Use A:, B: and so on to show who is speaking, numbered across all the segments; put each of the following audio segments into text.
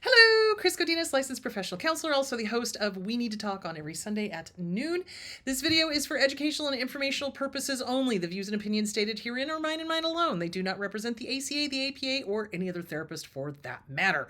A: Hello, Chris Godinez, licensed professional counselor, also the host of We Need to Talk on every Sunday at noon. This video is for educational and informational purposes only. The views and opinions stated herein are mine and mine alone. They do not represent the ACA, the APA, or any other therapist for that matter.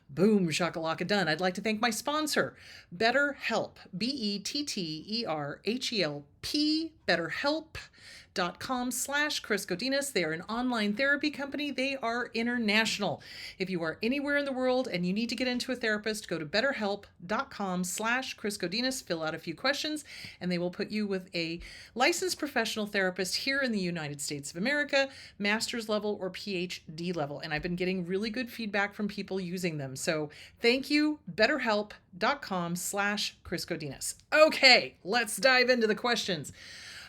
A: Boom, shakalaka done. I'd like to thank my sponsor, BetterHelp, BetterHelp, BetterHelp.com/Chris Godinez. They are an online therapy company. They are international. If you are anywhere in the world and you need to get into a therapist, go to BetterHelp.com/Chris Godinez, fill out a few questions, and they will put you with a licensed professional therapist here in the United States of America, master's level or PhD level. And I've been getting really good feedback from people using them. So thank you, BetterHelp.com/Chris Godinez. Okay, let's dive into the questions.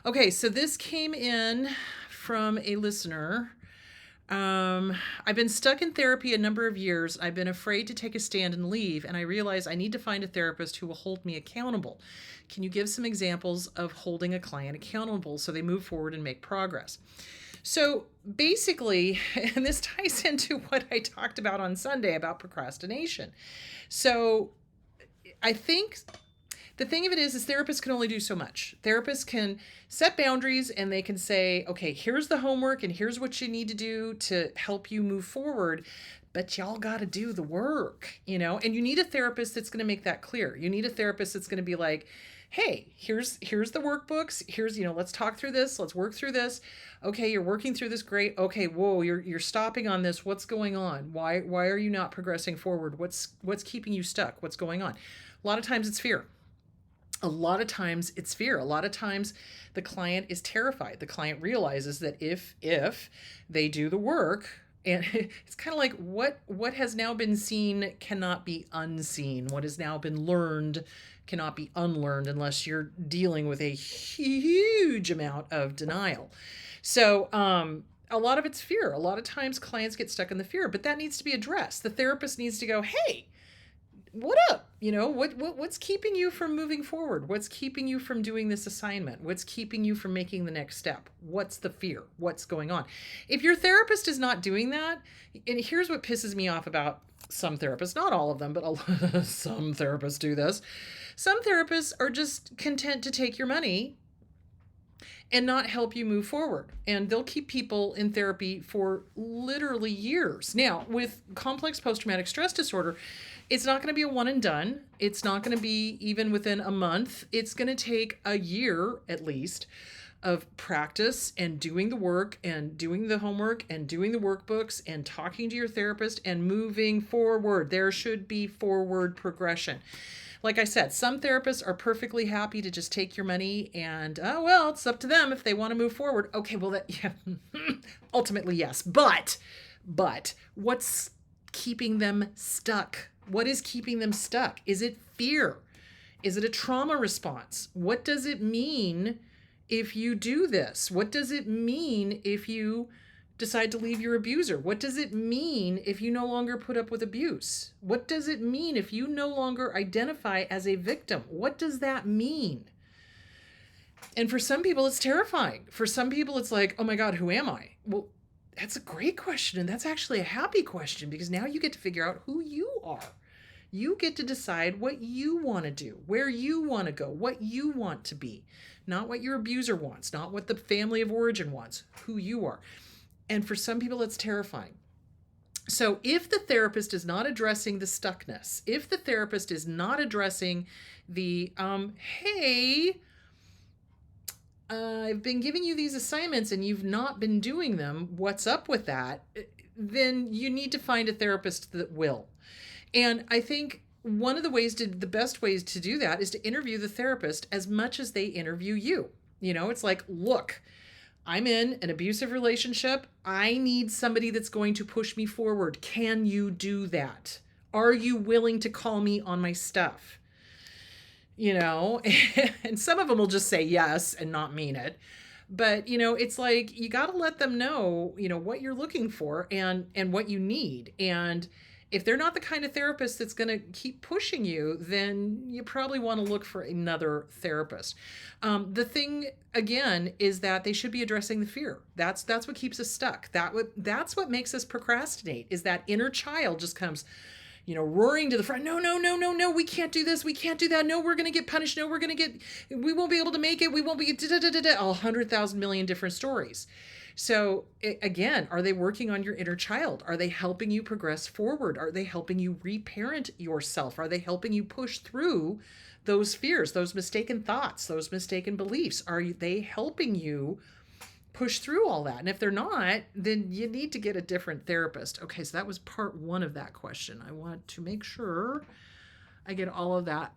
A: Okay, so this came in from a listener. I've been stuck in therapy a number of years. I've been afraid to take a stand and leave, and I realize I need to find a therapist who will hold me accountable. Can you give some examples of holding a client accountable so they move forward and make progress? So basically, and this ties into what I talked about on Sunday about procrastination. So I think the thing of it is therapists can only do so much. Therapists can set boundaries and they can say, okay, here's the homework and here's what you need to do to help you move forward. But y'all got to do the work, and you need a therapist that's going to make that clear. You need a therapist that's going to be like, hey, here's the workbooks. Here's, let's talk through this. Let's work through this. Okay, you're working through this. Great. Okay, whoa, you're stopping on this. What's going on? Why are you not progressing forward? What's keeping you stuck? What's going on? A lot of times it's fear. A lot of times it's fear. A lot of times the client is terrified. The client realizes that if they do the work, and it's kind of like what has now been seen cannot be unseen. What has now been learned cannot be unlearned unless you're dealing with a huge amount of denial. So a lot of it's fear. A lot of times clients get stuck in the fear, but that needs to be addressed. The therapist needs to go, hey, what up? What's keeping you from moving forward? What's keeping you from doing this assignment? What's keeping you from making the next step? What's the fear? What's going on? If your therapist is not doing that, and here's what pisses me off about some therapists, not all of them, but some therapists do this. Some therapists are just content to take your money and not help you move forward. And they'll keep people in therapy for literally years. Now, with complex post-traumatic stress disorder, it's not going to be a one and done. It's not going to be even within a month. It's going to take a year at least of practice and doing the work and doing the homework and doing the workbooks and talking to your therapist and moving forward. There should be forward progression. Like I said, some therapists are perfectly happy to just take your money and, it's up to them if they want to move forward. Okay, well, ultimately, yes. But what's keeping them stuck? What is keeping them stuck? Is it fear? Is it a trauma response? What does it mean if you do this? What does it mean if you decide to leave your abuser? What does it mean if you no longer put up with abuse? What does it mean if you no longer identify as a victim? What does that mean? And for some people, it's terrifying. For some people, it's like, oh my God, who am I? Well, that's a great question. And that's actually a happy question because now you get to figure out who you are. You get to decide what you want to do, where you want to go, what you want to be, not what your abuser wants, not what the family of origin wants, who you are. And for some people, it's terrifying. So if the therapist is not addressing the stuckness, if the therapist is not addressing the, hey, I've been giving you these assignments and you've not been doing them, what's up with that? Then you need to find a therapist that will. And I think one of the best ways to do that is to interview the therapist as much as they interview you. It's like, look, I'm in an abusive relationship. I need somebody that's going to push me forward. Can you do that? Are you willing to call me on my stuff? And some of them will just say yes and not mean it. But, it's like, you got to let them know, what you're looking for and what you need. And if they're not the kind of therapist that's going to keep pushing you, then you probably want to look for another therapist. The thing, again, is that they should be addressing the fear. That's what keeps us stuck. That's what makes us procrastinate, is that inner child just comes, roaring to the front. No, no, no, no, no. We can't do this. We can't do that. No, we're going to get punished. No, we won't be able to make it. We won't be, 100,000 million different stories. So again, are they working on your inner child? Are they helping you progress forward? Are they helping you reparent yourself? Are they helping you push through those fears, those mistaken thoughts, those mistaken beliefs? Are they helping you push through all that? And if they're not, then you need to get a different therapist. Okay, so that was part one of that question. I want to make sure I get all of that.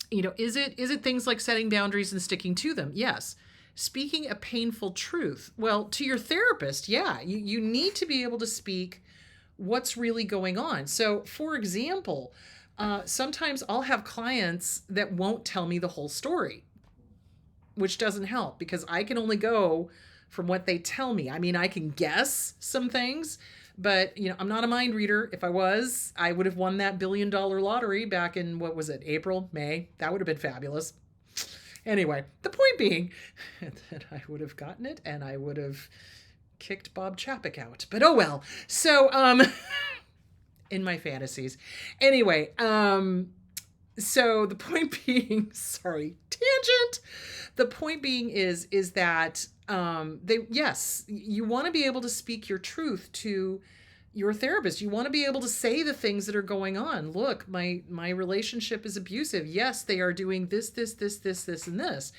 A: Is it things like setting boundaries and sticking to them? Yes. Speaking a painful truth. Well, to your therapist, yeah, you need to be able to speak what's really going on. So, for example, sometimes I'll have clients that won't tell me the whole story, which doesn't help because I can only go from what they tell me. I mean, I can guess some things, but I'm not a mind reader. If I was, I would have won that $1 billion lottery back in, what was it, April, May? That would have been fabulous. Anyway, the point being that I would have gotten it and I would have kicked Bob Chapek out. But oh well. So, in my fantasies. Anyway, so the point being, sorry, tangent. The point being is that you want to be able to speak your truth to your therapist. You want to be able to say the things that are going on. Look, my relationship is abusive. Yes, they are doing this, and this.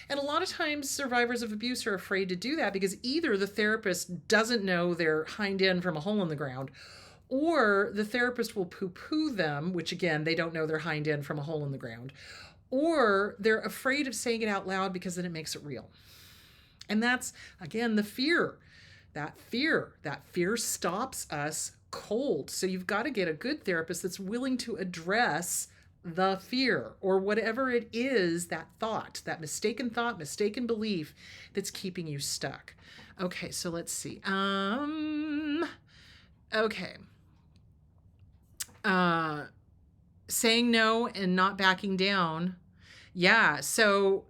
A: And a lot of times survivors of abuse are afraid to do that because either the therapist doesn't know their hind end from a hole in the ground, or the therapist will poo-poo them, which again, they don't know their hind end from a hole in the ground, or they're afraid of saying it out loud because then it makes it real. And that's, again, the fear. That fear stops us cold. So you've got to get a good therapist that's willing to address the fear or whatever it is, that mistaken thought, mistaken belief that's keeping you stuck. Okay, so let's see. Okay. Saying no and not backing down. Yeah. So,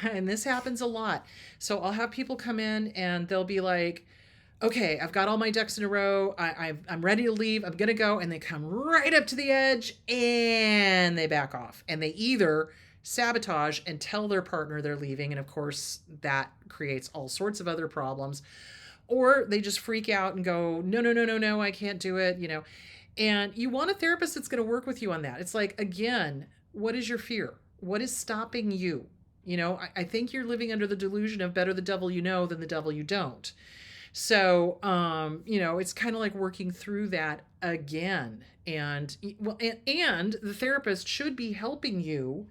A: and this happens a lot. So I'll have people come in and they'll be like, okay, I've got all my ducks in a row. I'm ready to leave. I'm going to go. And they come right up to the edge and they back off. And they either sabotage and tell their partner they're leaving. And of course, that creates all sorts of other problems. Or they just freak out and go, no, I can't do it, And you want a therapist that's going to work with you on that. It's like, again, what is your fear? What is stopping you? I think you're living under the delusion of better the devil you know than the devil you don't. So, it's kind of like working through that again. And the therapist should be helping you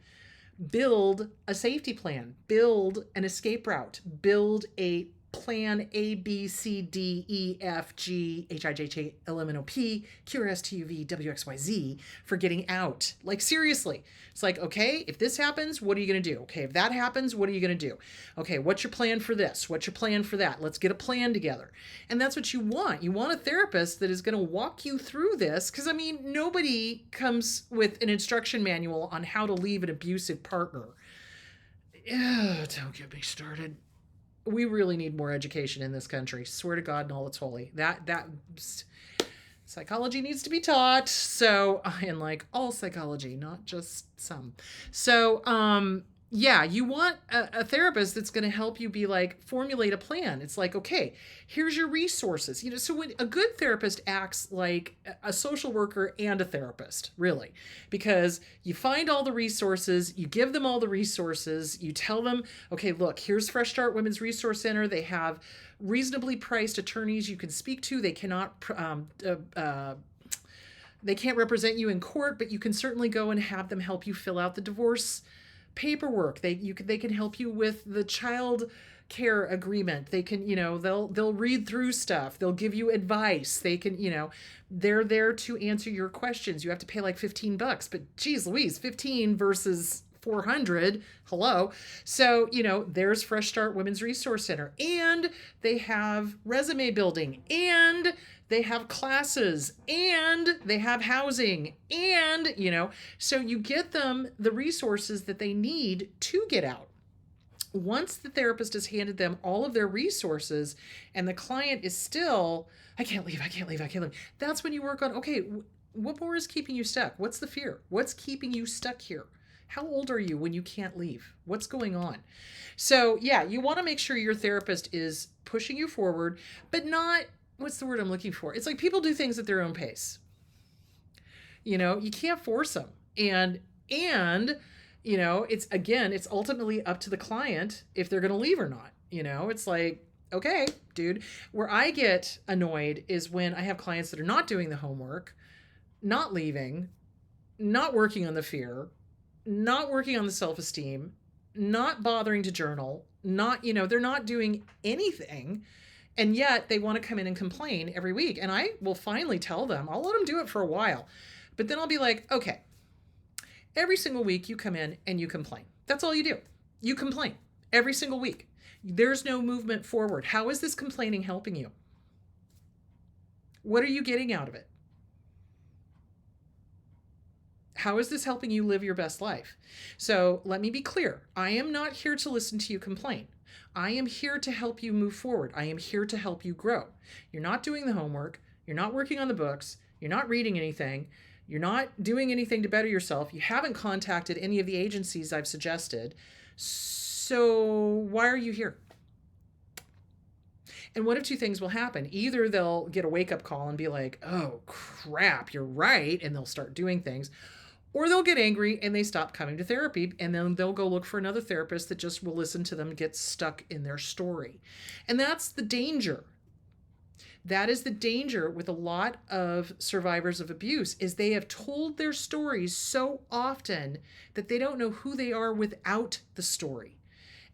A: build a safety plan, build an escape route, build a plan A, B, C, D, E, F, G, H, I, J, K, L, M, N, O, P, Q, R, S, T, U, V, W, X, Y, Z for getting out. Like, seriously. It's like, okay, if this happens, what are you going to do? Okay, if that happens, what are you going to do? Okay, what's your plan for this? What's your plan for that? Let's get a plan together. And that's what you want. You want a therapist that is going to walk you through this because, nobody comes with an instruction manual on how to leave an abusive partner. Ugh, don't get me started. We really need more education in this country. Swear to God and all it's holy. That psychology needs to be taught. So, and like all psychology, not just some. So, you want a therapist that's going to help you be like, formulate a plan. It's like, okay, here's your resources. So when a good therapist acts like a social worker and a therapist, really, because you find all the resources, you give them all the resources, you tell them, okay, look, here's Fresh Start Women's Resource Center. They have reasonably priced attorneys you can speak to. They cannot, they can't represent you in court, but you can certainly go and have them help you fill out the divorce paperwork. They can help you with the child care agreement. They can, they'll read through stuff. They'll give you advice. They can, they're there to answer your questions. You have to pay like $15, but geez Louise, 15 versus 400. Hello. So, there's Fresh Start Women's Resource Center, and they have resume building, and they have classes, and they have housing, and, so you get them the resources that they need to get out. Once the therapist has handed them all of their resources and the client is still, I can't leave, I can't leave, I can't leave. That's when you work on, okay, what more is keeping you stuck? What's the fear? What's keeping you stuck here? How old are you when you can't leave? What's going on? So, yeah, you want to make sure your therapist is pushing you forward, but not, what's the word I'm looking for? It's like people do things at their own pace. You can't force them. And it's ultimately up to the client if they're going to leave or not. It's like, okay, dude. Where I get annoyed is when I have clients that are not doing the homework, not leaving, not working on the fear, not working on the self-esteem, not bothering to journal, they're not doing anything. And yet they want to come in and complain every week. And I will finally tell them, I'll let them do it for a while. But then I'll be like, okay, every single week you come in and you complain. That's all you do. You complain every single week. There's no movement forward. How is this complaining helping you? What are you getting out of it? How is this helping you live your best life? So let me be clear. I am not here to listen to you complain. I am here to help you move forward. I am here to help you grow. You're not doing the homework. You're not working on the books. You're not reading anything. You're not doing anything to better yourself. You haven't contacted any of the agencies I've suggested. So why are you here? And one of two things will happen. Either they'll get a wake-up call and be like, oh, crap, you're right, and they'll start doing things. Or they'll get angry and they stop coming to therapy, and then they'll go look for another therapist that just will listen to them get stuck in their story. And that's the danger. That is the danger with a lot of survivors of abuse, is they have told their stories so often that they don't know who they are without the story.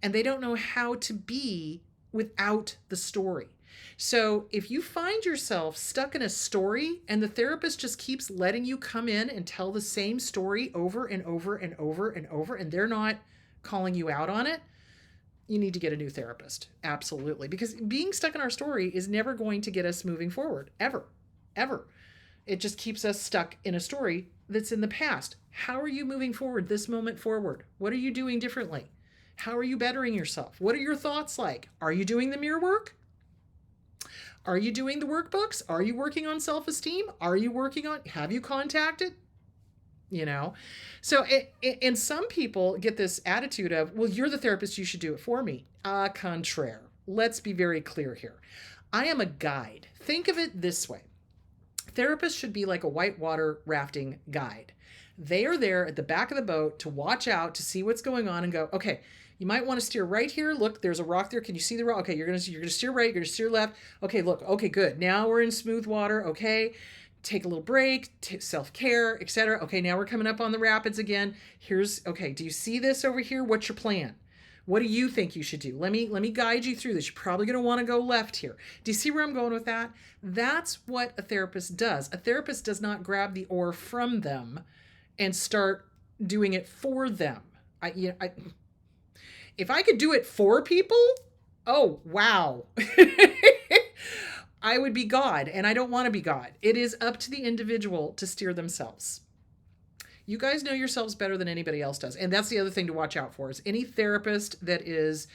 A: And they don't know how to be without the story. So if you find yourself stuck in a story and the therapist just keeps letting you come in and tell the same story over and over and over and over, and they're not calling you out on it, you need to get a new therapist. Absolutely. Because being stuck in our story is never going to get us moving forward. Ever. Ever. It just keeps us stuck in a story that's in the past. How are you moving forward this moment forward? What are you doing differently? How are you bettering yourself? What are your thoughts like? Are you doing the mirror work? Are you doing the workbooks? Are you working on self-esteem? Have you contacted? So and some people get this attitude of, well, you're the therapist, you should do it for me. Contraire. Let's be very clear here. I am a guide. Think of it this way. Therapists should be like a whitewater rafting guide. They are there at the back of the boat to watch out, to see what's going on and go, okay, you might want to steer right here. Look, there's a rock there. Can you see the rock? Okay, you're gonna steer right, you're gonna steer left. Okay, look, okay, good. Now we're in smooth water. Okay. Take a little break, self-care, etc. Okay, now we're coming up on the rapids again. Okay, do you see this over here? What's your plan? What do you think you should do? Let me guide you through this. You're probably going to want to go left here. Do you see where I'm going with that? That's what a therapist does. A therapist does not grab the oar from them and start doing it for them. If I could do it for people, oh, wow. I would be God, and I don't want to be God. It is up to the individual to steer themselves. You guys know yourselves better than anybody else does. And that's the other thing to watch out for, is any therapist that is,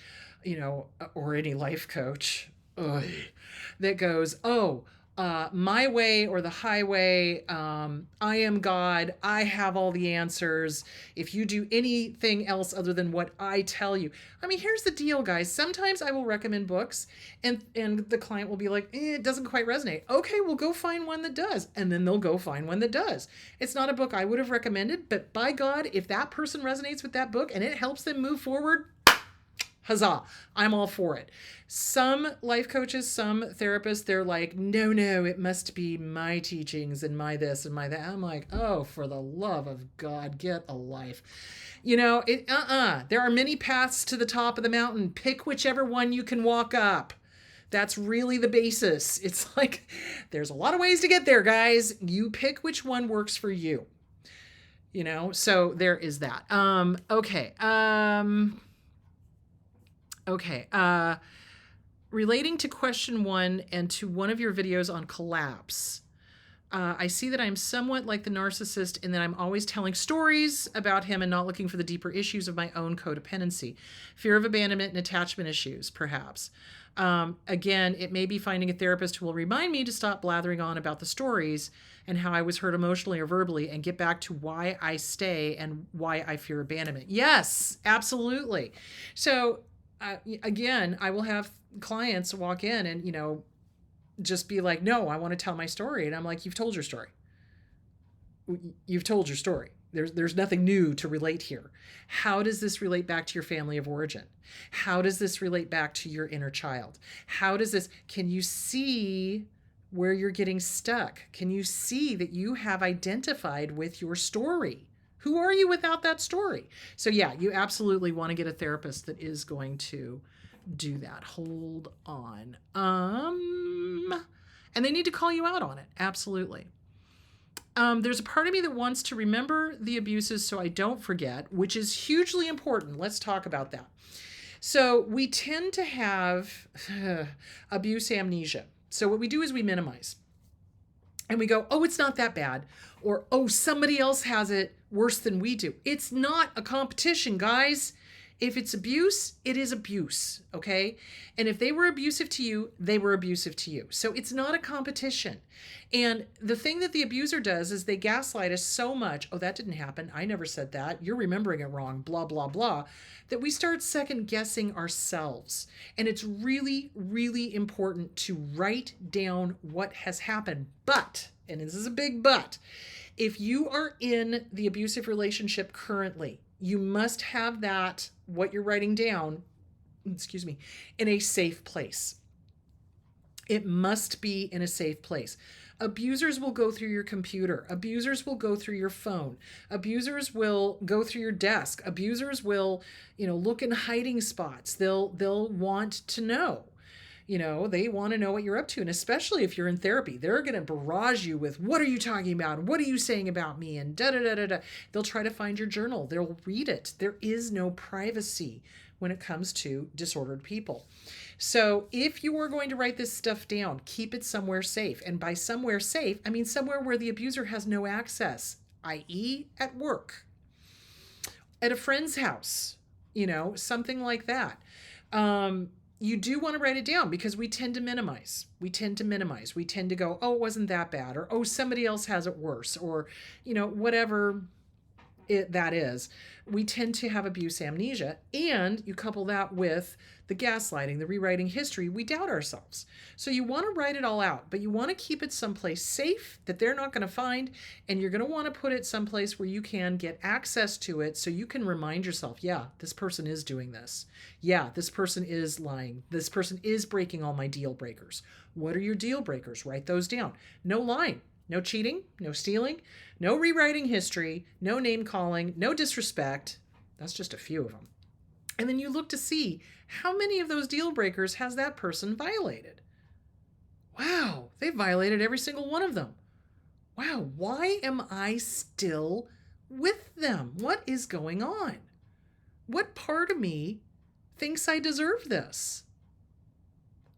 A: or any life coach, that goes, my way or the highway, I am God, I have all the answers. If you do anything else other than what I tell you. I mean, here's the deal, guys. Sometimes I will recommend books and the client will be like, it doesn't quite resonate. Okay, we'll go find one that does. And then they'll go find one that does. It's not a book I would have recommended, but by God, if that person resonates with that book and it helps them move forward, huzzah, I'm all for it. Some life coaches, some therapists, they're like, no, it must be my teachings and my this and my that. I'm like, oh, for the love of God, get a life. There are many paths to the top of the mountain. Pick whichever one you can walk up. That's really the basis. It's like, there's a lot of ways to get there, guys. You pick which one works for you. So there is that. Okay. Relating to question 1 and to one of your videos on collapse, I see that I'm somewhat like the narcissist in that I'm always telling stories about him and not looking for the deeper issues of my own codependency. Fear of abandonment and attachment issues, perhaps. Again, it may be finding a therapist who will remind me to stop blathering on about the stories and how I was hurt emotionally or verbally and get back to why I stay and why I fear abandonment. Yes, absolutely. So, again, I will have clients walk in and, just be like, no, I want to tell my story. And I'm like, you've told your story. You've told your story. There's nothing new to relate here. How does this relate back to your family of origin? How does this relate back to your inner child? Can you see where you're getting stuck? Can you see that you have identified with your story? Who are you without that story? So yeah, you absolutely want to get a therapist that is going to do that. Hold on. And they need to call you out on it. Absolutely. There's a part of me that wants to remember the abuses so I don't forget, which is hugely important. Let's talk about that. So we tend to have abuse amnesia. So what we do is we minimize. And we go, oh, it's not that bad. Or, oh, somebody else has it worse than we do. It's not a competition, guys. If it's abuse, it is abuse, okay? And if they were abusive to you, they were abusive to you. So it's not a competition. And the thing that the abuser does is they gaslight us so much, oh, that didn't happen, I never said that, you're remembering it wrong, blah, blah, blah, that we start second guessing ourselves. And it's really, really important to write down what has happened. But, and this is a big but, if you are in the abusive relationship currently, you must have that, what you're writing down, in a safe place. It must be in a safe place. Abusers will go through your computer. Abusers will go through your phone. Abusers will go through your desk. Abusers will, look in hiding spots. They'll want to know. They want to know what you're up to. And especially if you're in therapy, they're going to barrage you with, what are you talking about? What are you saying about me? And da-da-da-da-da. They'll try to find your journal. They'll read it. There is no privacy when it comes to disordered people. So if you are going to write this stuff down, keep it somewhere safe. And by somewhere safe, I mean somewhere where the abuser has no access, i.e. at work, at a friend's house, something like that. You do want to write it down because we tend to minimize. We tend to go, oh, it wasn't that bad, or, oh, somebody else has it worse, or, whatever that is. We tend to have abuse amnesia, and you couple that with the gaslighting, the rewriting history, we doubt ourselves. So you want to write it all out, but you want to keep it someplace safe that they're not going to find, and you're going to want to put it someplace where you can get access to it so you can remind yourself, yeah, this person is doing this. Yeah, this person is lying. This person is breaking all my deal breakers. What are your deal breakers? Write those down. No lying, no cheating, no stealing, no rewriting history, no name calling, no disrespect. That's just a few of them. And then you look to see how many of those deal breakers has that person violated. Wow, they violated every single one of them. Wow, why am I still with them? What is going on? What part of me thinks I deserve this?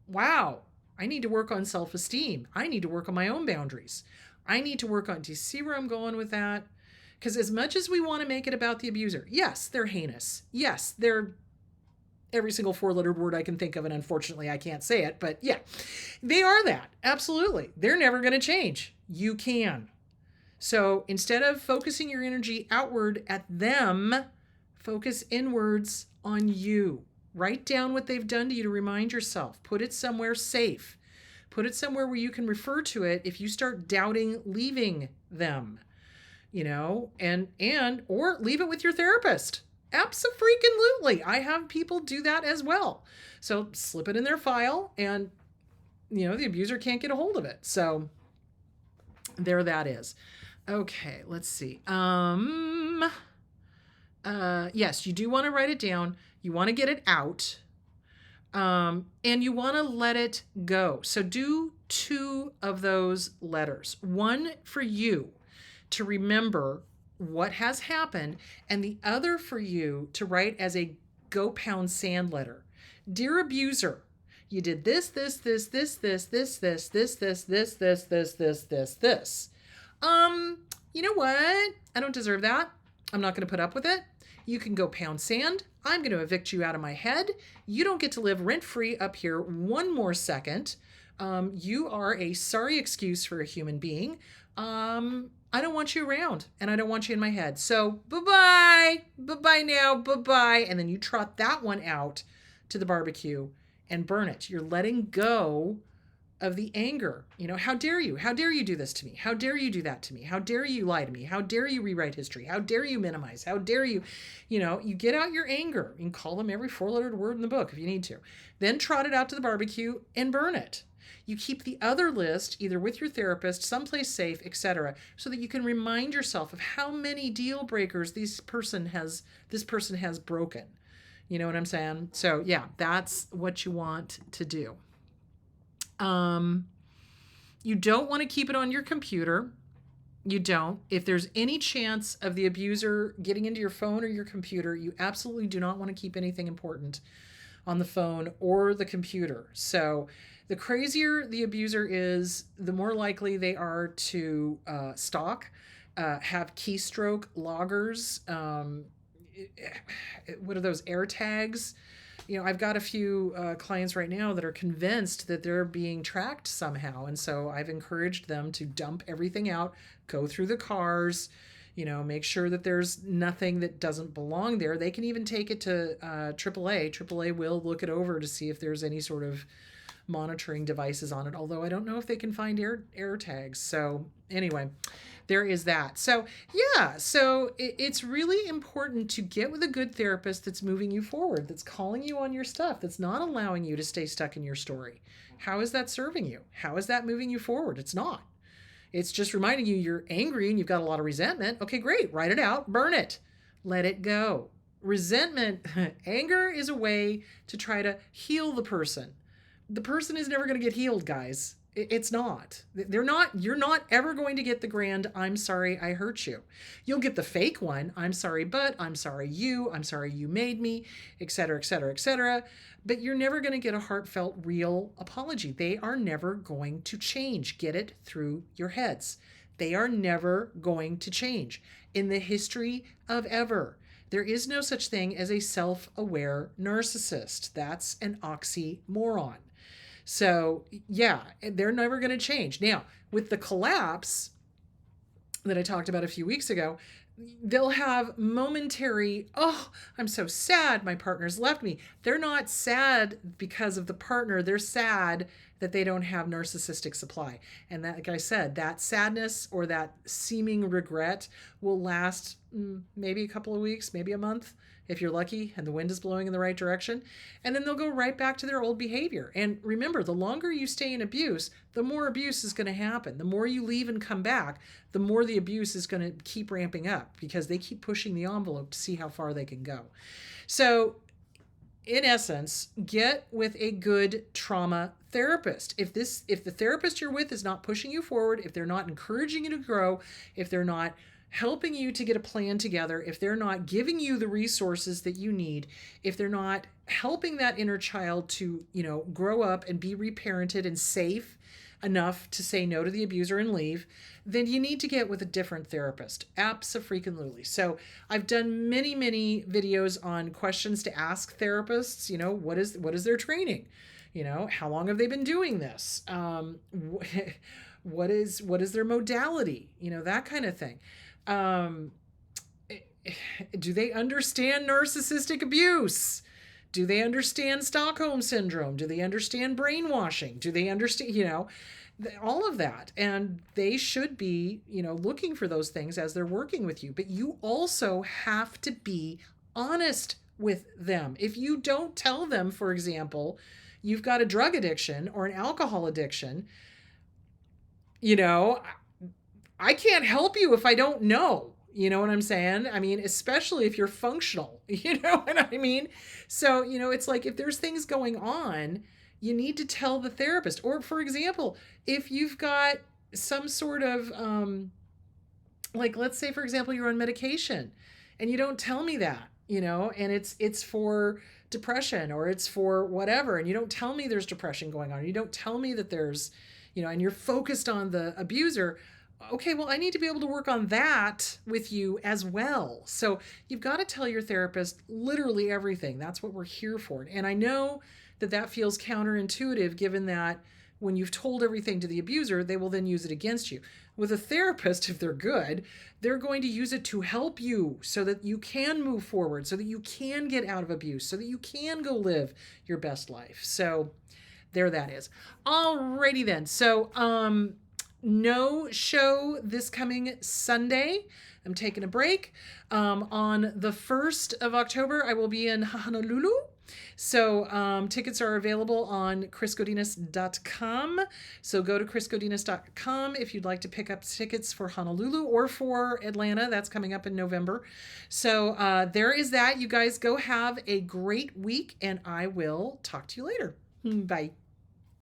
A: Wow, I need to work on self-esteem. I need to work on my own boundaries. I need to work on, do you see where I'm going with that? Because as much as we want to make it about the abuser, yes, they're heinous. Yes, they're every single four-lettered word I can think of, and unfortunately I can't say it, but yeah, they are that. Absolutely. They're never going to change. You can. So instead of focusing your energy outward at them, focus inwards on you. Write down what they've done to you to remind yourself. Put it somewhere safe. Put it somewhere where you can refer to it if you start doubting leaving them, or leave it with your therapist. Abso-freaking-lutely. I have people do that as well. So slip it in their file and, the abuser can't get a hold of it. So there that is. Okay, let's see. Yes, you do want to write it down. You want to get it out. And you want to let it go. So do 2 of those letters. One for you to remember what has happened, and the other for you to write as a go pound sand letter. Dear abuser, You did this. You know what? I don't deserve that. I'm not going to put up with it. You can go pound sand. I'm going to evict you out of my head. You don't get to live rent-free up here one more second. You are a sorry excuse for a human being. I don't want you around, and I don't want you in my head. So bye-bye. Bye-bye now. Bye-bye. And then you trot that one out to the barbecue and burn it. You're letting go of the anger. You know, how dare you? How dare you do this to me? How dare you do that to me? How dare you lie to me? How dare you rewrite history? How dare you minimize? How dare you, you get out your anger. You can call them every four-lettered word in the book if you need to. Then trot it out to the barbecue and burn it. You keep the other list either with your therapist, someplace safe, etc., so that you can remind yourself of how many deal breakers this person has broken. You know what I'm saying? So yeah, that's what you want to do. You don't want to keep it on your computer. You don't. If there's any chance of the abuser getting into your phone or your computer, you absolutely do not want to keep anything important on the phone or the computer. So the crazier the abuser is, the more likely they are to stalk, have keystroke loggers. What are those, air tags? I've got a few clients right now that are convinced that they're being tracked somehow. And so I've encouraged them to dump everything out, go through the cars, make sure that there's nothing that doesn't belong there. They can even take it to AAA. AAA will look it over to see if there's any sort of monitoring devices on it. Although I don't know if they can find air tags. So anyway, there is that. So yeah, so it's really important to get with a good therapist that's moving you forward, that's calling you on your stuff, that's not allowing you to stay stuck in your story. How is that serving you? How is that moving you forward? It's not. It's just reminding you you're angry and you've got a lot of resentment. Okay, great. Write it out. Burn it. Let it go. Resentment, anger is a way to try to heal the person. The person is never going to get healed, guys. It's not. You're not ever going to get the grand, I'm sorry I hurt you. You'll get the fake one, I'm sorry, but I'm sorry you made me, etc., etc., etc. But you're never going to get a heartfelt, real apology. They are never going to change. Get it through your heads. They are never going to change. In the history of ever, there is no such thing as a self-aware narcissist. That's an oxymoron. So yeah, they're never going to change. Now, with the collapse that I talked about a few weeks ago, they'll have momentary, oh, I'm so sad my partner's left me. They're not sad because of the partner. They're sad that they don't have narcissistic supply. And that, like I said, that sadness or that seeming regret will last maybe a couple of weeks, maybe a month, if you're lucky and the wind is blowing in the right direction. And then they'll go right back to their old behavior. And remember, the longer you stay in abuse, the more abuse is going to happen. The more you leave and come back, the more the abuse is going to keep ramping up because they keep pushing the envelope to see how far they can go. So in essence, get with a good trauma therapist. If the therapist you're with is not pushing you forward, if they're not encouraging you to grow, if they're not helping you to get a plan together, if they're not giving you the resources that you need, if they're not helping that inner child to, grow up and be reparented and safe enough to say no to the abuser and leave, then you need to get with a different therapist. Abso-freaking-lutely. So I've done many, many videos on questions to ask therapists. What is their training? How long have they been doing this? What is their modality? That kind of thing. Do they understand narcissistic abuse? Do they understand Stockholm Syndrome? Do they understand brainwashing? Do they understand, all of that? And they should be, looking for those things as they're working with you. But you also have to be honest with them. If you don't tell them, for example, you've got a drug addiction or an alcohol addiction, I can't help you if I don't know. You know what I'm saying? I mean, especially if you're functional, you know what I mean? So, it's like if there's things going on, you need to tell the therapist. Or, for example, if you've got some sort of, let's say, for example, you're on medication and you don't tell me that. and it's for depression or it's for whatever. And you don't tell me there's depression going on. You don't tell me that there's, and you're focused on the abuser. Okay, well, I need to be able to work on that with you as well. So you've got to tell your therapist literally everything. That's what we're here for. And I know that feels counterintuitive, given that when you've told everything to the abuser, they will then use it against you. With a therapist, if they're good, they're going to use it to help you so that you can move forward, so that you can get out of abuse, so that you can go live your best life. So there that is. Alrighty then. So, no show this coming Sunday. I'm taking a break. On the 1st of October, I will be in Honolulu. So tickets are available on chrisgodinez.com. So go to chrisgodinez.com if you'd like to pick up tickets for Honolulu or for Atlanta. That's coming up in November. So there is that. You guys go have a great week, and I will talk to you later. Bye.